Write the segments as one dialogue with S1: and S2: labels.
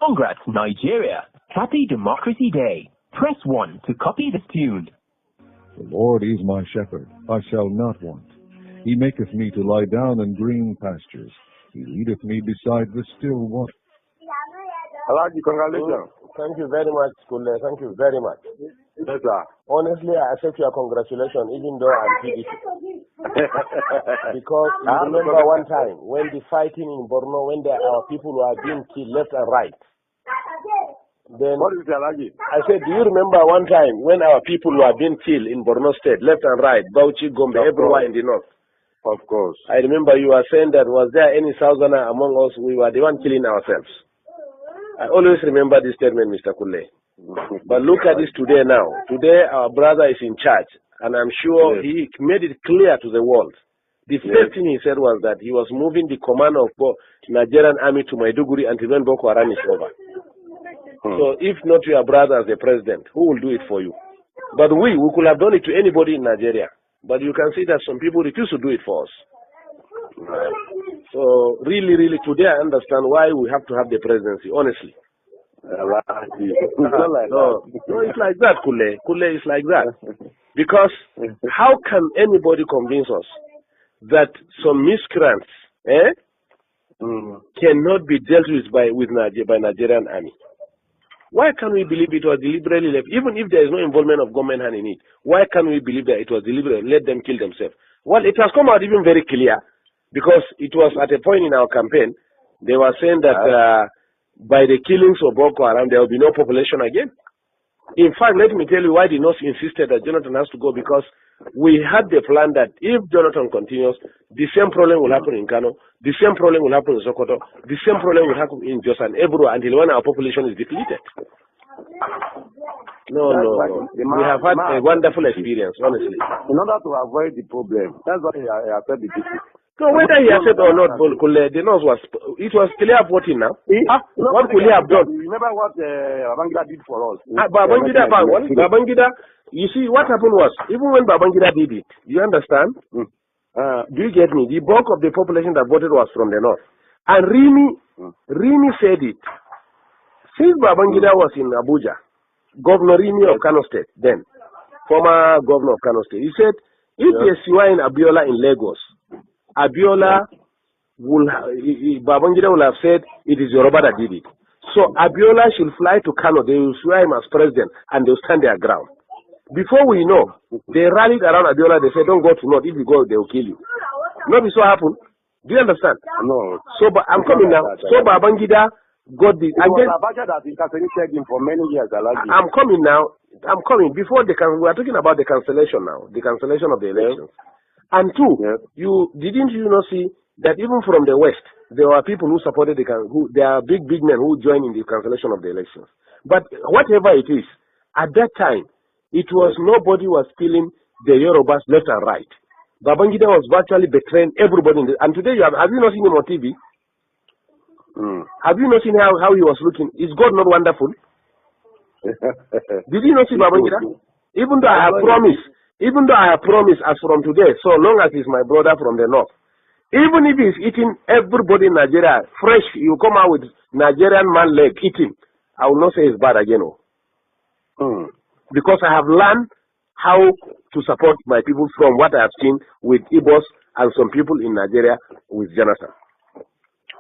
S1: Congrats, Nigeria. Happy Democracy Day. Press 1 to copy this tune.
S2: The Lord is my shepherd, I shall not want. He maketh me to lie down in green pastures. He leadeth me beside the still water.
S3: Alaji, congratulations.
S4: Thank you very much, Kule. Thank you very much.
S3: Yes, sir.
S4: Honestly, I accept your congratulations, even though I'm PDP. Because you remember one time when the fighting in Borno, when our people were being killed left and right. Then
S3: What is it, Alaji?
S4: I said, do you remember one time when our people were being killed in Borno State, left and right, Bauchi, Gombe, everywhere in the north?
S3: Of course.
S4: I remember you were saying that was there any Southerner among us? We were the one killing ourselves. I always remember this statement, Mr. Kule. But look at this today now. Today our brother is in charge, and I'm sure he made it clear to the world. The first thing he said was that he was moving the command of Nigerian army to Maiduguri until when Boko Haram is over. So if not your brother as the president, who will do it for you? But we could have done it to anybody in Nigeria. But you can see that some people refuse to do it for us. So really, really, today I understand why we have to have the presidency, honestly.
S3: It's not like
S4: No, it's like that, Kule. Kule is like that. Because how can anybody convince us that some miscreants cannot be dealt with by Nigerian army? Why can't we believe it was deliberately left? Even if there is no involvement of government hand in it, why can't we believe that it was deliberate? Let them kill themselves. Well, it has come out even very clear, because it was at a point in our campaign, they were saying that by the killings of Boko Haram, there will be no population again. In fact, let me tell you why the North insisted that Jonathan has to go, because we had the plan that if Jonathan continues, the same problem will happen in Kano, the same problem will happen in Sokoto, the same problem will happen in Jos and everywhere until when our population is depleted. No. We have had a wonderful experience, honestly.
S3: In order to avoid the problem, that's why I said the people.
S4: So whether he has said or not, the North it was clear voting now. What could he have done?
S3: Remember what Babangida did for us?
S4: Babangida, you see, what happened was, even when Babangida did it, you understand? Do you get me? The bulk of the population that voted was from the North. And Rimi said it. Since Babangida was in Abuja, Governor Rimi of Kano State, then, former governor of Kano State, he said, if there's in Abiola in Lagos, Babangida will have said it is Yoruba that did it. So Abiola should fly to Kano, they will swear him as president, and they'll stand their ground. Before we know, they rallied around Abiola, they said, don't go to North, if you go, they will kill you. Not so happened. Do you understand?
S3: No.
S4: So I'm coming now. So Babangida got the...
S3: Abacha that incarcerated him for many years.
S4: I'm coming now. I'm coming. Before we are talking about the cancellation now, the cancellation of the elections. And two, didn't you not see that even from the West, there were people who supported there are big men who joined in the cancellation of the elections. But whatever it is, at that time, it was nobody was killing the Yorubas left and right. Babangida was virtually betraying everybody. And today, have you not seen him on TV? Have you not seen how he was looking? Is God not wonderful? Did you not see Babangida? Even though I have promised as from today, so long as he's my brother from the North, even if he's eating everybody in Nigeria fresh, you come out with Nigerian man leg eating, I will not say it's bad again. Because I have learned how to support my people from what I have seen with Igbos and some people in Nigeria with Jonathan.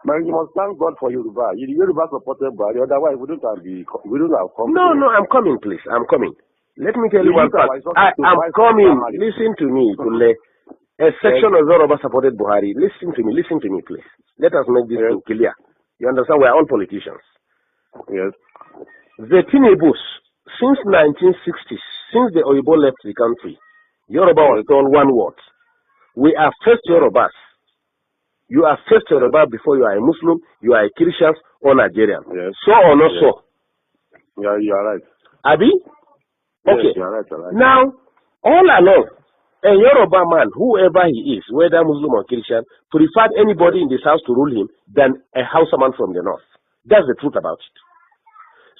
S3: Man, you must thank God for Yoruba. Yoruba supported by otherwise we don't have come.
S4: No, I'm coming, please. I'm coming. Let me tell you one fact. I'm coming. Listen to me, Kule. A section of Yoruba supported Buhari. Listen to me, please. Let us make this thing clear. You understand? We are all politicians.
S3: Yes.
S4: The Tinebus, since 1960s, since the Oyibo left the country, Yoruba was told one word. We are first Yorubas. You are first Yoruba before you are a Muslim, you are a Christian or Nigerian.
S3: Yes.
S4: So or not so?
S3: Yeah, you are right.
S4: Abi? Okay.
S3: Yes, you are right.
S4: Now, all along, a Yoruba man, whoever he is, whether Muslim or Christian, preferred anybody in this house to rule him than a Hausaman from the North. That's the truth about it.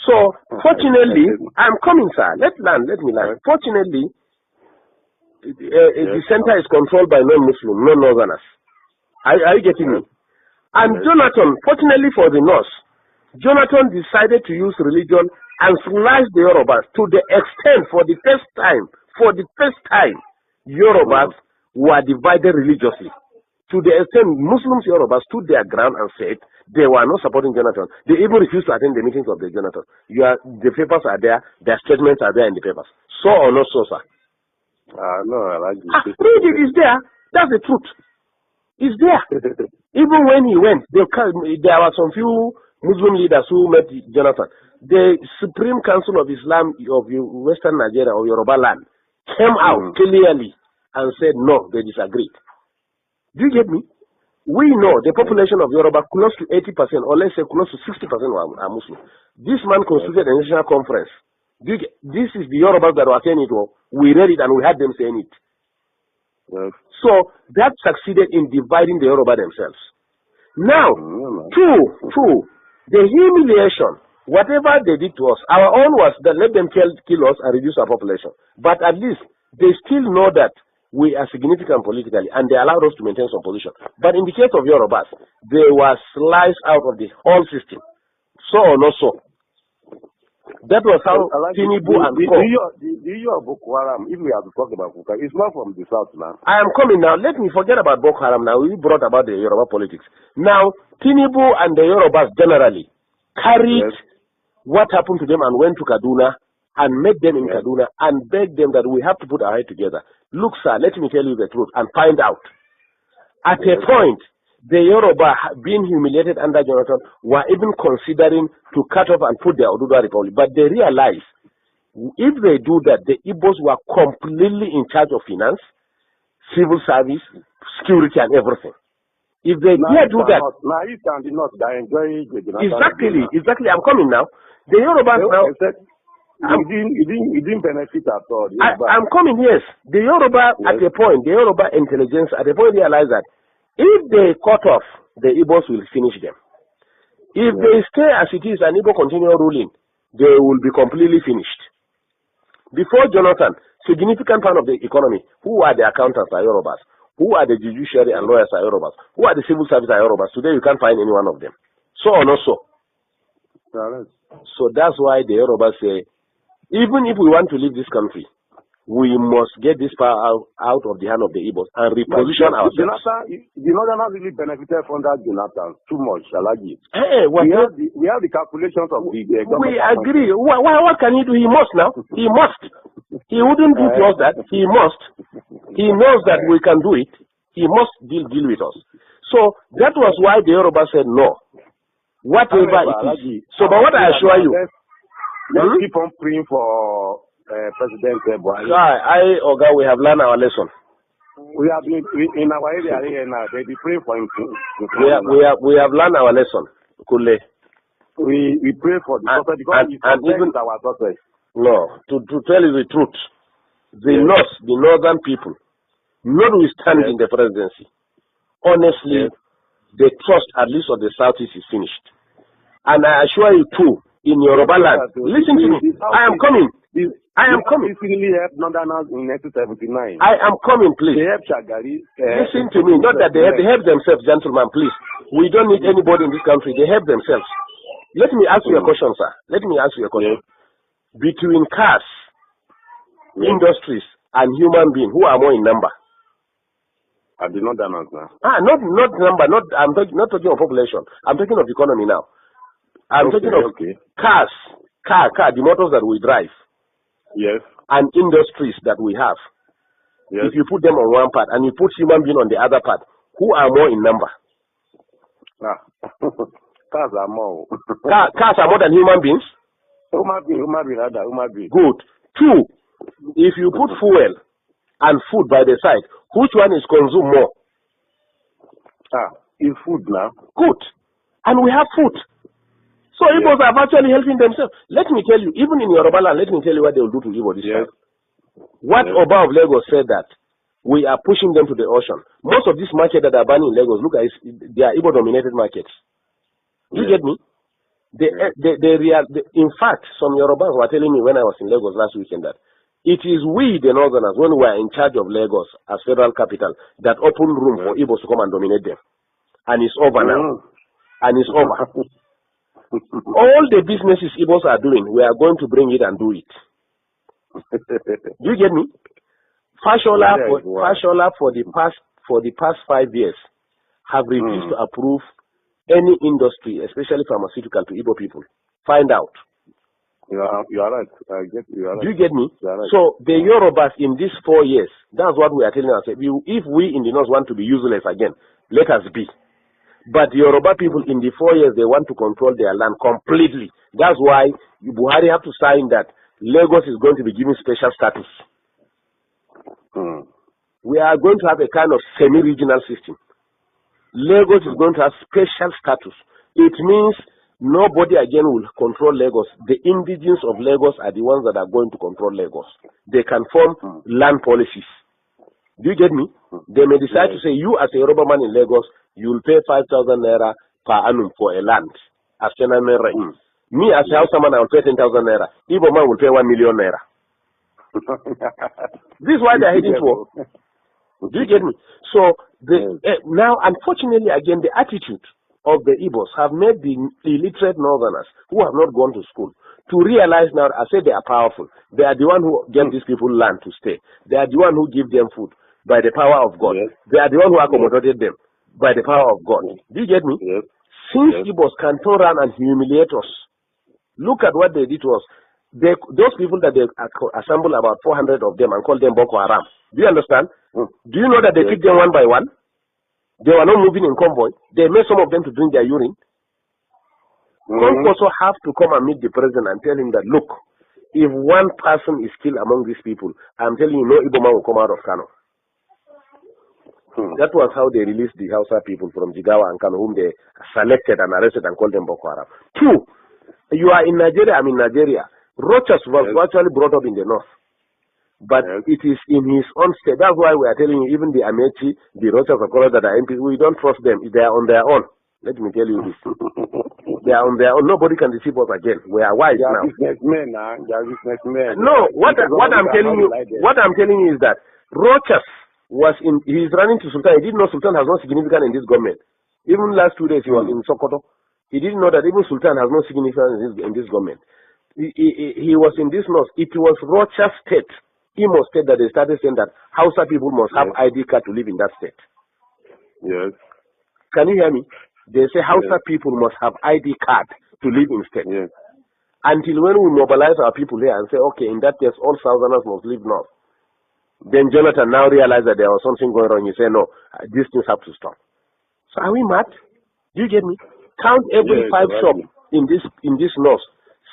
S4: So, fortunately, I'm coming, sir. Let me learn. Fortunately, the center is controlled by non-Muslim, non-Northerners. Are you getting me? And Jonathan, fortunately for the North, Jonathan decided to use religion and slash the Yorubas to the extent, for the first time, Yorubas were divided religiously. To the extent Muslims Yorubas stood their ground and said they were not supporting Jonathan. They even refused to attend the meetings of the Jonathan. The papers are there, their statements are there in the papers. So or not so, sir?
S3: No, I like it.
S4: Read it, it's there. That's the truth. It's there. Even when he went, there were some few Muslim leaders who met Jonathan. The Supreme Council of Islam of Western Nigeria or Yoruba land came out clearly and said no, they disagreed. Do you get me? We know the population of Yoruba, close to 80%, or let's say close to 60% are Muslim. This man constituted a national conference. This is the Yorubas that were saying it. We read it and we had them saying it.
S3: Yes.
S4: So that succeeded in dividing the Yoruba themselves. Now, two, the humiliation, whatever they did to us, our own was that let them kill us and reduce our population. But at least they still know that we are significant politically and they allowed us to maintain some position. But in the case of Yorubas, they were sliced out of the whole system. So or not so. That was how Tinubu and Co.
S3: The issue of Boko Haram, if we have to talk about Boko Haram, it's not from the south now.
S4: I am coming now. Let me forget about Boko Haram now. We brought about the Yoruba politics. Now, Tinubu and the Yorubas generally carried what happened to them and went to Kaduna and met them in Kaduna and begged them that we have to put our head together. Look, sir, let me tell you the truth and find out. At a point, the Yoruba, being humiliated under Jonathan, were even considering to cut off and put the Oduduwa Republic. But they realized if they do that, the Igbos were completely in charge of finance, civil service, security, and everything. If they dare do that,
S3: now you can do not enjoy
S4: exactly. I'm coming now. The Yorubas now.
S3: You didn't benefit at all.
S4: I'm coming, yes. The Yoruba at a point, the Yoruba intelligence at a point realized that if they cut off, the Igbos will finish them. If they stay as it is and Igbo continue ruling, they will be completely finished. Before Jonathan, significant part of the economy, who are the accountants are Yorubas, who are the judiciary and lawyers are Yorubas, who are the civil service are Yorubas. Today you can't find any one of them. So or not so? So that's why the Yorubas say, even if we want to leave this country, we must get this power out of the hand of the Igbos and reposition ourselves.
S3: The Northerners really benefited from that Jonathan too much, Alagi.
S4: Hey,
S3: we have the calculations of the government.
S4: We agree. What can he do? He must now. He must. He wouldn't do to us that. He must. He knows that we can do it. He must deal with us. So that was why the Yoruba said no. Whatever it is. So, but what I assure you,
S3: let's keep on praying for President
S4: Buhari. Oga, we have learned our lesson.
S3: We have been in our area here now. They be praying for him too.
S4: We have learned our lesson. Kule.
S3: We pray for the prophet because and even our prophet.
S4: No, to tell you the truth, the northern people, notwithstanding the presidency, honestly, the trust at least of the southeast is finished. And I assure you too, in Yoruba land, listen to me. I am coming. I am coming.
S3: Really helped Northerners in 1979.
S4: I am coming, please.
S3: They helped Shagari.
S4: Listen to me. Not that they help themselves, gentlemen, please. We don't need anybody in this country. They help themselves. Let me ask you a question, sir. Let me ask you a question. Between cars, industries, and human beings, who are more in number?
S3: I did not Northerners now.
S4: Not number. I'm not talking of population. I'm talking of economy now. I'm talking of cars, the motors that we drive.
S3: Yes.
S4: And industries that we have.
S3: Yes.
S4: If you put them on one part and you put human being on the other part, who are more in number?
S3: Cars are more.
S4: Cars are more than human beings?
S3: Human being.
S4: Good. Two, if you put fuel and food by the side, which one is consumed more?
S3: Is food now.
S4: Good. And we have food. So Igbos are virtually helping themselves. Let me tell you, even in Yoruba land, let me tell you what they will do to Igbo this time. What Oba of Lagos said that we are pushing them to the ocean. Most of these markets that are burning in Lagos, look at it, they are Igbo-dominated markets. You get me? In fact, some Yorubas were telling me when I was in Lagos last weekend that it is we, the Northerners, when we are in charge of Lagos as federal capital, that open room for Igbos to come and dominate them. And it's over now. And it's over. All the businesses Igbos are doing, we are going to bring it and do it. Do you get me? Fashola for the past 5 years have refused to approve any industry, especially pharmaceutical, to Igbo people. Find out.
S3: You are right. I get you. Are right.
S4: Do you get me?
S3: Right.
S4: So the Yorubas in these 4 years, that's what we are telling ourselves. If we in the north want to be useless again, let us be. But the Yoruba people in the 4 years, they want to control their land completely. That's why Buhari have to sign that Lagos is going to be given special status. We are going to have a kind of semi-regional system. Lagos is going to have special status. It means nobody again will control Lagos. The indigenes of Lagos are the ones that are going to control Lagos. They can form land policies. Do you get me? They may decide to say, you as a Yoruba man in Lagos, you will pay 5,000 naira per annum for a land. As me as a Hausa man, I will pay 10,000 naira. Igbo man will pay 1 million naira. This is why they are heading for. Do you get me? So now, unfortunately, again, the attitude of the Igbos have made the illiterate northerners who have not gone to school to realize now, I say they are powerful. They are the one who give these people land to stay. They are the one who give them food by the power of God. They are the one who accommodated them by the power of God. Do you get me? Since Igbos can turn around and humiliate us, look at what they did to us. Those people that they assemble about 400 of them and call them Boko Haram. Do you understand? Do you know that they took them one by one? They were not moving in convoy. They made some of them to drink their urine. Also have to come and meet the president and tell him that, look, if one person is killed among these people, I'm telling you, no Igbo man will come out of Kano. That was how they released the Hausa people from Jigawa and Kano, whom they selected and arrested and called them Boko Haram. 2, you are in Nigeria, I'm in Nigeria. Rochas was actually brought up in the north. But it is in his own state. That's why we are telling you, even the Amechi, the Rochas of Colorado that are MPs, we don't trust them. They are on their own. Let me tell you this. They are on their own. Nobody can deceive us again. We are wise now.
S3: Businessmen now. They are businessmen.
S4: No, what I'm telling you is that Rochas he's running to Sultan. He didn't know Sultan has no significance in this government. Even last 2 days he was in Sokoto. He didn't know that even Sultan has no significance in this government. He was in this north. It was Rochas State, Imo State, that they started saying that Hausa people must have ID card to live in that state.
S3: Yes.
S4: Can you hear me? They say Hausa people must have ID card to live in state.
S3: Yes.
S4: Until when we mobilize our people here and say, okay, in that case, all Southerners must live north. Then Jonathan now realized that there was something going on. He said, no, these things have to stop. So are we mad? Do you get me? Count every 5 shops in this north.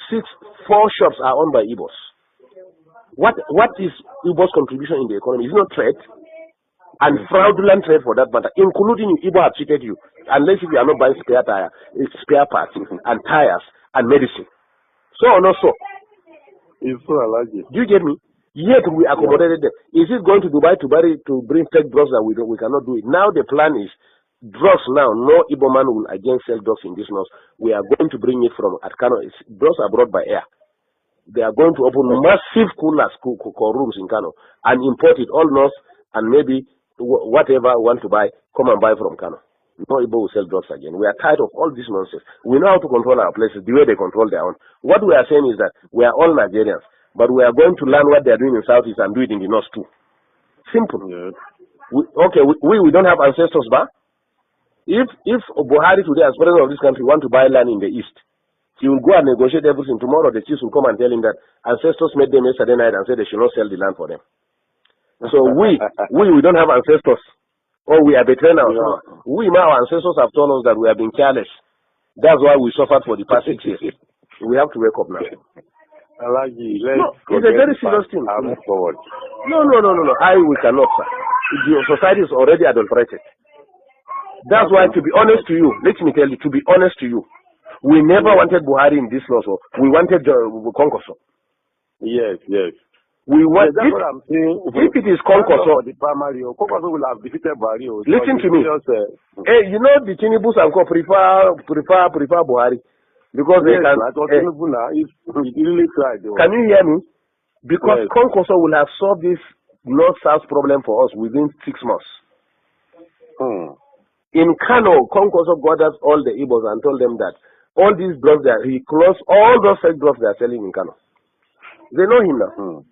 S4: 4 shops are owned by Igbos. What is Igbo's contribution in the economy? It's not trade, and fraudulent trade for that matter, including you. Igbo have cheated you, unless if you are not buying spare parts and tires and medicine. So or not so?
S3: It's so allergic.
S4: Do you get me? Yet we accommodated them. Is it going to Dubai to bring fake drugs that we cannot do it? Now the plan is drugs now. No Igbo man will again sell drugs in this north. We are going to bring it from Kano. Drugs are brought by air. They are going to open massive coolers, rooms in Kano and import it all north, and maybe whatever want to buy, come and buy from Kano. No Igbo will sell drugs again. We are tired of all this nonsense. We know how to control our places the way they control their own. What we are saying is that we are all Nigerians, but we are going to learn what they are doing in Southeast and do it in the North too. Simple. Yeah. We don't have ancestors, but if Buhari today, as president of this country, want to buy land in the East, he will go and negotiate everything. Tomorrow the chiefs will come and tell him that ancestors made them yesterday night and said they should not sell the land for them. So we don't have ancestors, or we are betraying ourselves. Our ancestors have told us that we have been careless. That's why we suffered for the past 6 years. We have to wake up now. It's a very serious thing.
S3: Move forward.
S4: No. We cannot, sir. The society is already adulterated. That's why, to be honest to you, let me tell you, to be honest to you, we never wanted Buhari in this law, so we wanted Konkoso.
S3: Yes.
S4: We want,
S3: that's what I'm saying.
S4: If it is Konkoso,
S3: the primary, Konkoso will have defeated Buhari.
S4: Listen to me. You know the Tinibus and prefer Buhari because they can.
S3: Really tried.
S4: Can you hear me? Because Konkoso will have solved this north-south problem for us within 6 months. In Kano, Konkoso gathered all the Igbos and told them that, all these drugs that he closed all those fake drugs they are selling in Kano. They know him now.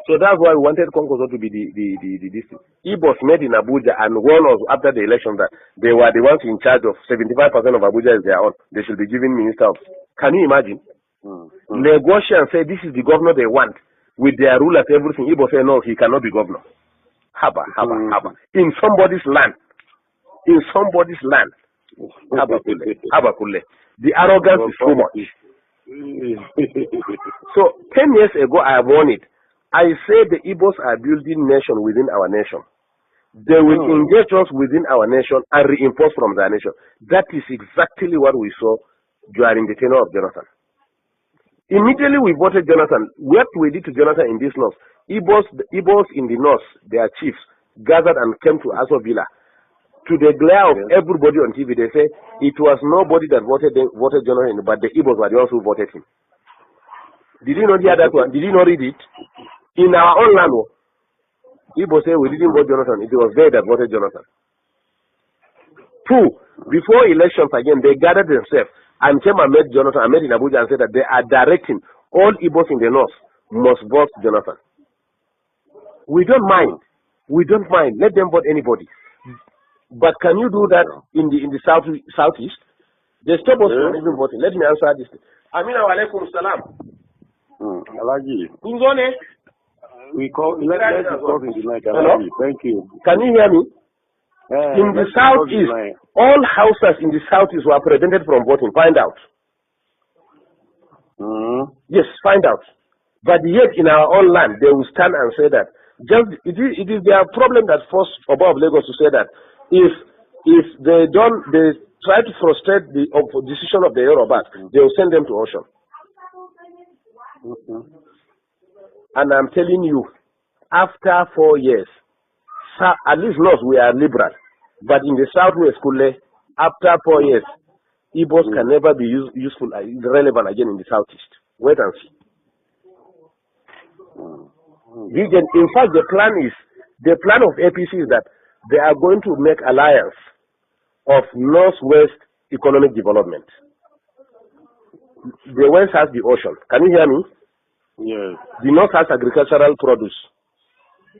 S4: So that's why we wanted Konkoso to be the district. Igbos met in Abuja and warned us after the election that they were the ones in charge of 75% of Abuja is their own. They should be given minister of. Can you imagine? Negotiate and say this is the governor they want with their rulers, everything. Igbo say no, he cannot be governor. Haba. In somebody's land. In somebody's land. Haba kule. The arrogance is too much. So 10 years ago I warned it. I said the Igbos are building nation within our nation. They will engage us within our nation and reinforce from their nation. That is exactly what we saw during the tenure of Jonathan. Immediately we voted Jonathan. What we did to Jonathan in this north, Igbos in the north, their chiefs, gathered and came to Aso Villa. To the glare of everybody on TV, they say it was nobody that voted Jonathan, but the Igbos were the ones who voted him. Did you not hear that one? Did you not read it? In our own land, Igbo say we didn't vote Jonathan. It was they that voted Jonathan. 2, before elections again, they gathered themselves and came and met Jonathan. I met in Abuja and said that they are directing all Igbos in the north must vote Jonathan. We don't mind. We don't mind. Let them vote anybody. But can you do that in the southeast? They stop us from even voting. Let me answer this. Amina wa alaikum salam.
S3: Alaji.
S4: Let's
S3: talk in the night. Alaji. Thank you.
S4: Can you hear me? In the southeast, all houses in the southeast were prevented from voting. Find out. Yes, find out. But yet in our own land, they will stand and say that. It is their problem that forced above Lagos to say that if they try to frustrate the decision of the Yorubas, they will send them to ocean. And I'm telling you, after 4 years, at least north we are liberal, but in the southwest, after 4 years, Igbos can never be useful, relevant again in the southeast. Wait and see. In fact, the plan of APC is that they are going to make alliance of northwest economic development. The west has the ocean. Can you hear me?
S3: Yes.
S4: The north has agricultural produce.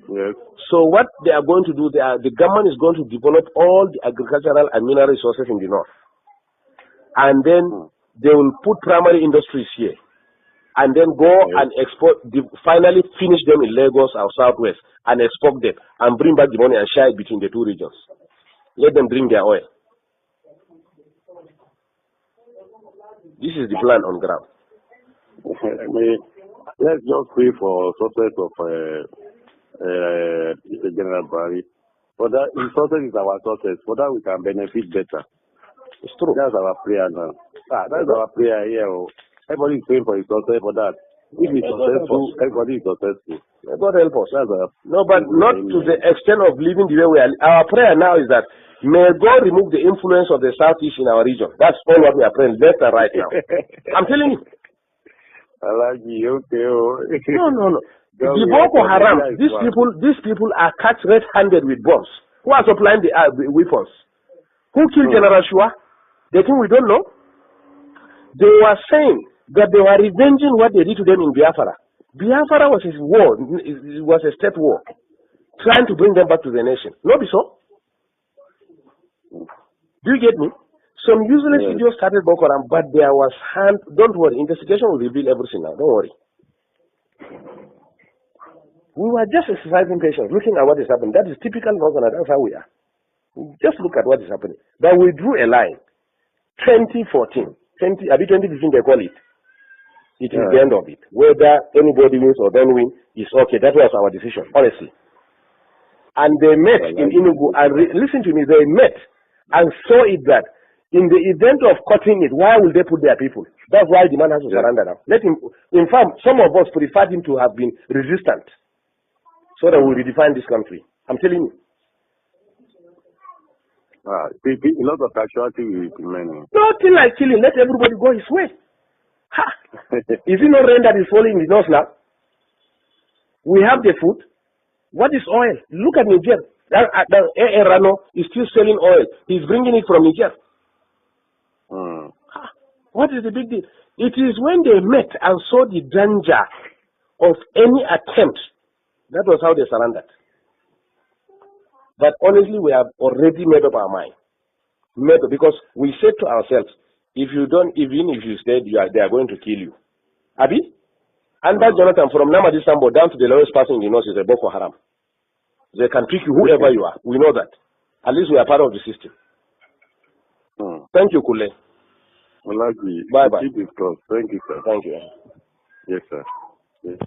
S3: Yes.
S4: So what they are going to do, the government is going to develop all the agricultural and mineral resources in the north. And then they will put primary industries here. And then go and export, finally finish them in Lagos or Southwest and export them and bring back the money and share it between the two regions. Let them bring their oil. This is the plan on ground.
S3: Let's just pray for success of General Barry. For that, his success is our success. For that, we can benefit better.
S4: It's true.
S3: That's our prayer now. That's our prayer here. Everybody is praying for his success for that. If he's successful, everybody is successful.
S4: God help us. No, but not to the extent of living the way we are. Our prayer now is that may God remove the influence of the Southeast in our region. That's all what we are praying left and right now. I'm telling you. No. The Boko Haram, these people are catch red-handed with bombs. Who are supplying the weapons? Who killed General Shua? They think we don't know. They were saying that they were revenging what they did to them in Biafra. Biafra was a war. It was a state war, trying to bring them back to the nation. Not so. Do you get me? Some useless videos started Boko Haram, but there was hand. Don't worry, investigation will reveal everything now. Don't worry. We were just exercising patience, looking at what is happening. That is typical Northern. That's how we are. Just look at what is happening. But we drew a line. 2014, 2015 they call it. It is the end of it. Whether anybody wins or don't win is okay. That was our decision, honestly. And they met in Enugu and listen to me. They met and saw it that in the event of cutting it, why will they put their people? That's why the man has to surrender now. Let him. In fact, some of us preferred him to have been resistant, so that we redefine this country. I'm telling you.
S3: A lot of casualty will be many.
S4: Nothing like killing. Let everybody go his way. Ha! Is it not rain that is falling in the north now? We have the food. What is oil? Look at Niger. Rano is still selling oil. He's bringing it from Niger. What is the big deal? It is when they met and saw the danger of any attempt, that was how they surrendered. But honestly, we have already made up our mind. Because we said to ourselves, if you don't, even if you stay, they are going to kill you. Abi? And that Jonathan, from Namadi Sambo down to the lowest person in the north is a Boko Haram. They can pick you whoever you are. We know that. At least we are part of the system. Thank you, Kule.
S3: Bye-bye.
S4: Bye-bye.
S3: Thank you, sir.
S4: Thank you.
S3: Yes, sir. Yes.